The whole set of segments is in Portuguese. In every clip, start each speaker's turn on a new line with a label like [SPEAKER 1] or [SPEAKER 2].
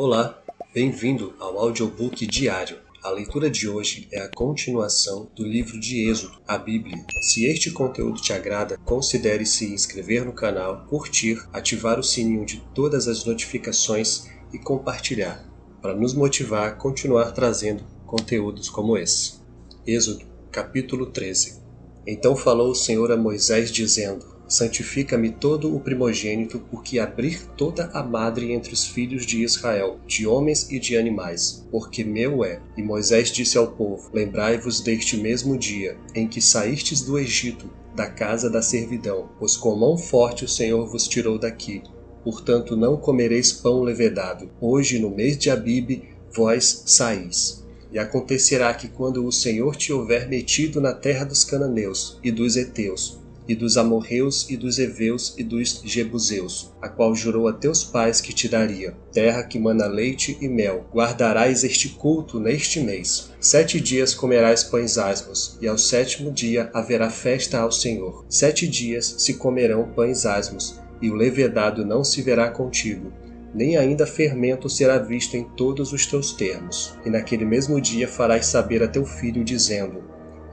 [SPEAKER 1] Olá, bem-vindo ao audiobook diário. A leitura de hoje é a continuação do livro de Êxodo, a Bíblia. Se este conteúdo te agrada, considere se inscrever no canal, curtir, ativar o sininho de todas as notificações e compartilhar, para nos motivar a continuar trazendo conteúdos como esse. Êxodo, capítulo 13. Então falou o Senhor a Moisés, dizendo: Santifica-me todo o primogênito, porque abrir toda a madre entre os filhos de Israel, de homens e de animais, porque meu é. E Moisés disse ao povo: Lembrai-vos deste mesmo dia, em que saístes do Egito, da casa da servidão, pois com mão forte o Senhor vos tirou daqui. Portanto não comereis pão levedado. Hoje, no mês de Abibe, vós saís. E acontecerá que quando o Senhor te houver metido na terra dos cananeus, e dos heteus, e dos amorreus, e dos heveus, e dos jebuseus, a qual jurou a teus pais que te daria, terra que mana leite e mel, guardarás este culto neste mês. 7 dias comerás pães asmos, e ao 7º dia haverá festa ao Senhor. 7 dias se comerão pães asmos, e o levedado não se verá contigo, nem ainda fermento será visto em todos os teus termos. E naquele mesmo dia farás saber a teu filho, dizendo: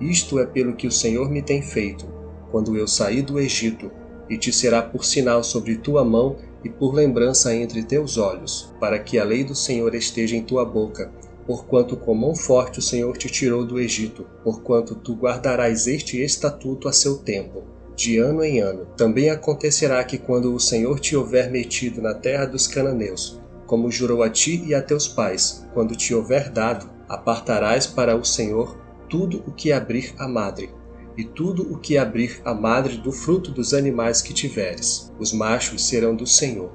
[SPEAKER 1] Isto é pelo que o Senhor me tem feito, quando eu saí do Egito, e te será por sinal sobre tua mão e por lembrança entre teus olhos, para que a lei do Senhor esteja em tua boca, porquanto com mão forte o Senhor te tirou do Egito, porquanto tu guardarás este estatuto a seu tempo, de ano em ano. Também acontecerá que quando o Senhor te houver metido na terra dos cananeus, como jurou a ti e a teus pais, quando te houver dado, apartarás para o Senhor tudo o que abrir a madre, e tudo o que abrir a madre do fruto dos animais que tiveres. Os machos serão do Senhor.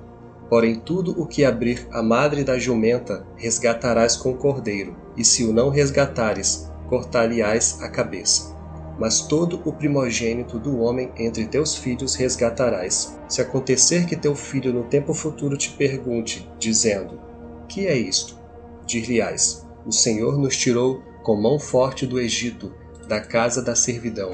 [SPEAKER 1] Porém tudo o que abrir a madre da jumenta resgatarás com cordeiro, e se o não resgatares, cortar-lhe-ás a cabeça. Mas todo o primogênito do homem entre teus filhos resgatarás. Se acontecer que teu filho no tempo futuro te pergunte, dizendo: Que é isto? Dir-lhe-ás: O Senhor nos tirou com mão forte do Egito, da casa da servidão.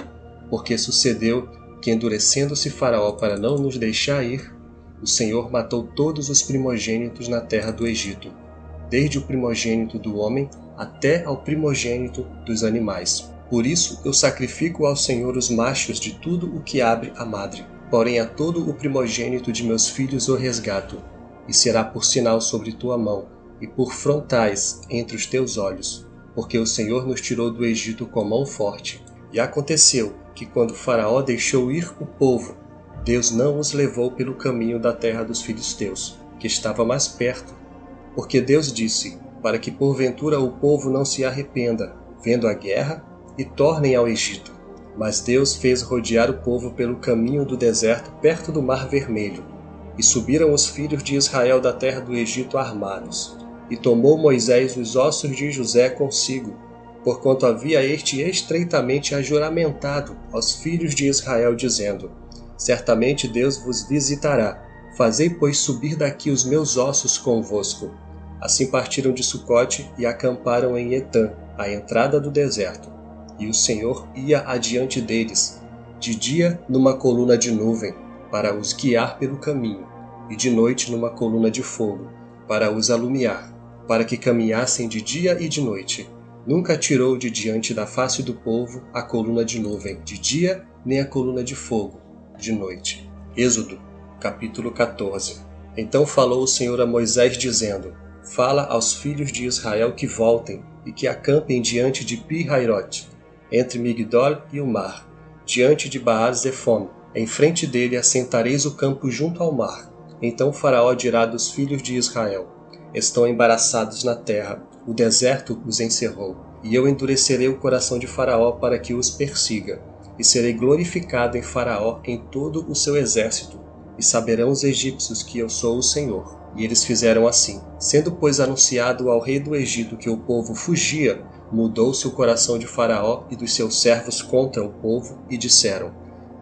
[SPEAKER 1] Porque sucedeu que, endurecendo-se Faraó para não nos deixar ir, o Senhor matou todos os primogênitos na terra do Egito, desde o primogênito do homem até ao primogênito dos animais. Por isso eu sacrifico ao Senhor os machos de tudo o que abre a madre. Porém a todo o primogênito de meus filhos o resgato, e será por sinal sobre tua mão, e por frontais entre os teus olhos, porque o Senhor nos tirou do Egito com mão forte. E aconteceu que quando Faraó deixou ir o povo, Deus não os levou pelo caminho da terra dos filisteus, que estava mais perto. Porque Deus disse, para que porventura o povo não se arrependa, vendo a guerra, e tornem ao Egito. Mas Deus fez rodear o povo pelo caminho do deserto perto do Mar Vermelho. E subiram os filhos de Israel da terra do Egito armados. E tomou Moisés os ossos de José consigo, porquanto havia este estreitamente ajuramentado aos filhos de Israel, dizendo: Certamente Deus vos visitará. Fazei, pois, subir daqui os meus ossos convosco. Assim partiram de Sucote e acamparam em Etã, à entrada do deserto. E o Senhor ia adiante deles, de dia numa coluna de nuvem, para os guiar pelo caminho, e de noite numa coluna de fogo, para os alumiar, para que caminhassem de dia e de noite. Nunca tirou de diante da face do povo a coluna de nuvem de dia, nem a coluna de fogo de noite. Êxodo, capítulo 14. Então falou o Senhor a Moisés, dizendo: Fala aos filhos de Israel que voltem, e que acampem diante de Pi-Hairote, entre Migdol e o mar, diante de Baal-Zefon. Em frente dele assentareis o campo junto ao mar. Então Faraó dirá dos filhos de Israel: Estão embaraçados na terra, o deserto os encerrou. E eu endurecerei o coração de Faraó para que os persiga, e serei glorificado em Faraó em todo o seu exército, e saberão os egípcios que eu sou o Senhor. E eles fizeram assim. Sendo, pois, anunciado ao rei do Egito que o povo fugia, mudou-se o coração de Faraó e dos seus servos contra o povo, e disseram: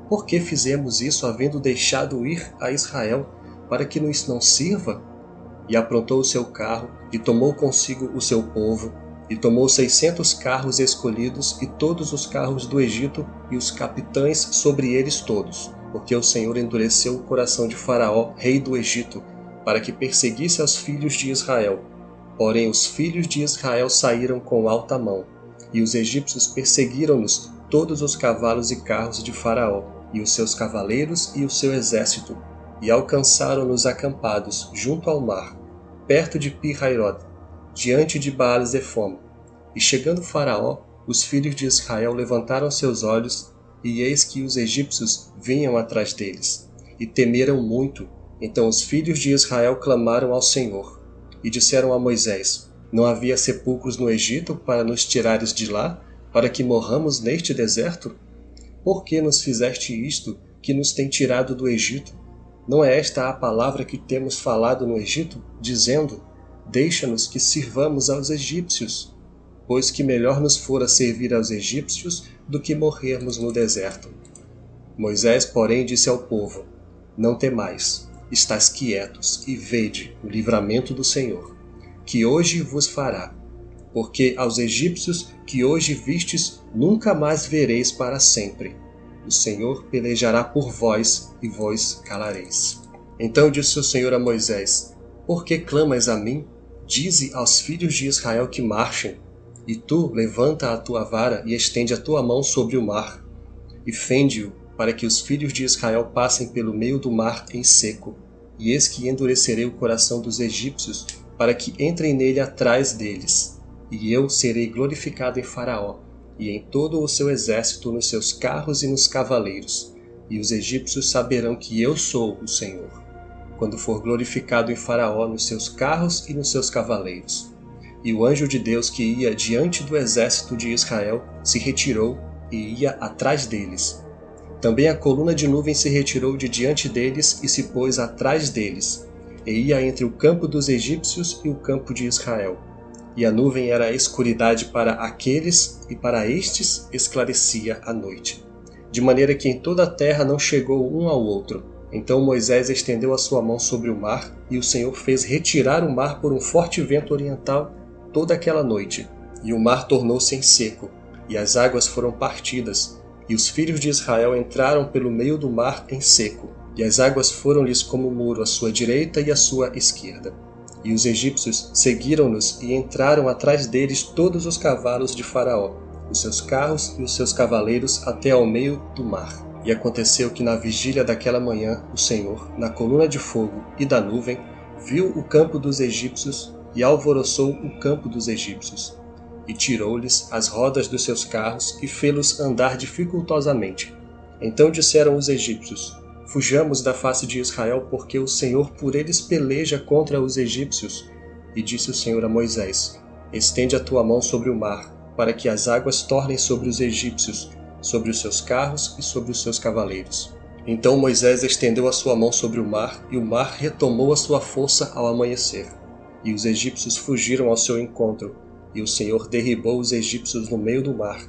[SPEAKER 1] Por que fizemos isso, havendo deixado ir a Israel, para que nos não sirva? E aprontou o seu carro, e tomou consigo o seu povo, e tomou 600 carros escolhidos, e todos os carros do Egito, e os capitães sobre eles todos, porque o Senhor endureceu o coração de Faraó, rei do Egito, para que perseguisse aos filhos de Israel. Porém os filhos de Israel saíram com alta mão, e os egípcios perseguiram-nos todos os cavalos e carros de Faraó, e os seus cavaleiros e o seu exército, e alcançaram-nos acampados junto ao mar, perto de Pi-Hairod, diante de Baal-Zefom. E chegando Faraó, os filhos de Israel levantaram seus olhos, e eis que os egípcios vinham atrás deles, e temeram muito. Então os filhos de Israel clamaram ao Senhor, e disseram a Moisés: Não havia sepulcros no Egito para nos tirares de lá, para que morramos neste deserto? Por que nos fizeste isto, que nos tem tirado do Egito? Não é esta a palavra que temos falado no Egito, dizendo: Deixa-nos que sirvamos aos egípcios? Pois que melhor nos fora servir aos egípcios do que morrermos no deserto. Moisés, porém, disse ao povo: Não temais, estais quietos e vede o livramento do Senhor, que hoje vos fará. Porque aos egípcios que hoje vistes nunca mais vereis para sempre. O Senhor pelejará por vós, e vós calareis. Então disse o Senhor a Moisés: Por que clamas a mim? Dize aos filhos de Israel que marchem. E tu levanta a tua vara e estende a tua mão sobre o mar, e fende-o, para que os filhos de Israel passem pelo meio do mar em seco. E eis que endurecerei o coração dos egípcios, para que entrem nele atrás deles. E eu serei glorificado em Faraó, e em todo o seu exército, nos seus carros e nos cavaleiros. E os egípcios saberão que eu sou o Senhor, quando for glorificado em Faraó, nos seus carros e nos seus cavaleiros. E o anjo de Deus que ia diante do exército de Israel se retirou e ia atrás deles. Também a coluna de nuvem se retirou de diante deles e se pôs atrás deles, e ia entre o campo dos egípcios e o campo de Israel. E a nuvem era a escuridade para aqueles, e para estes esclarecia a noite. De maneira que em toda a terra não chegou um ao outro. Então Moisés estendeu a sua mão sobre o mar, e o Senhor fez retirar o mar por um forte vento oriental toda aquela noite. E o mar tornou-se em seco, e as águas foram partidas, e os filhos de Israel entraram pelo meio do mar em seco, e as águas foram-lhes como muro à sua direita e à sua esquerda. E os egípcios seguiram-nos e entraram atrás deles todos os cavalos de Faraó, os seus carros e os seus cavaleiros até ao meio do mar. E aconteceu que na vigília daquela manhã o Senhor, na coluna de fogo e da nuvem, viu o campo dos egípcios e alvoroçou o campo dos egípcios, e tirou-lhes as rodas dos seus carros e fê-los andar dificultosamente. Então disseram os egípcios: Fujamos da face de Israel, porque o Senhor por eles peleja contra os egípcios. E disse o Senhor a Moisés: Estende a tua mão sobre o mar, para que as águas tornem sobre os egípcios, sobre os seus carros e sobre os seus cavaleiros. Então Moisés estendeu a sua mão sobre o mar, e o mar retomou a sua força ao amanhecer. E os egípcios fugiram ao seu encontro, e o Senhor derribou os egípcios no meio do mar,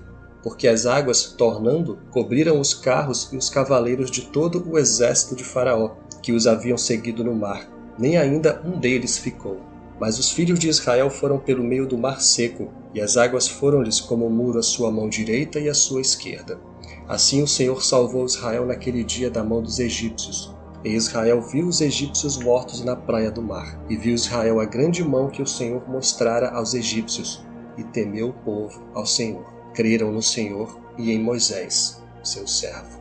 [SPEAKER 1] porque as águas, tornando, cobriram os carros e os cavaleiros de todo o exército de Faraó, que os haviam seguido no mar. Nem ainda um deles ficou. Mas os filhos de Israel foram pelo meio do mar seco, e as águas foram-lhes como muro à sua mão direita e à sua esquerda. Assim o Senhor salvou Israel naquele dia da mão dos egípcios. E Israel viu os egípcios mortos na praia do mar, e viu Israel a grande mão que o Senhor mostrara aos egípcios, e temeu o povo ao Senhor. Creram no Senhor e em Moisés, seu servo.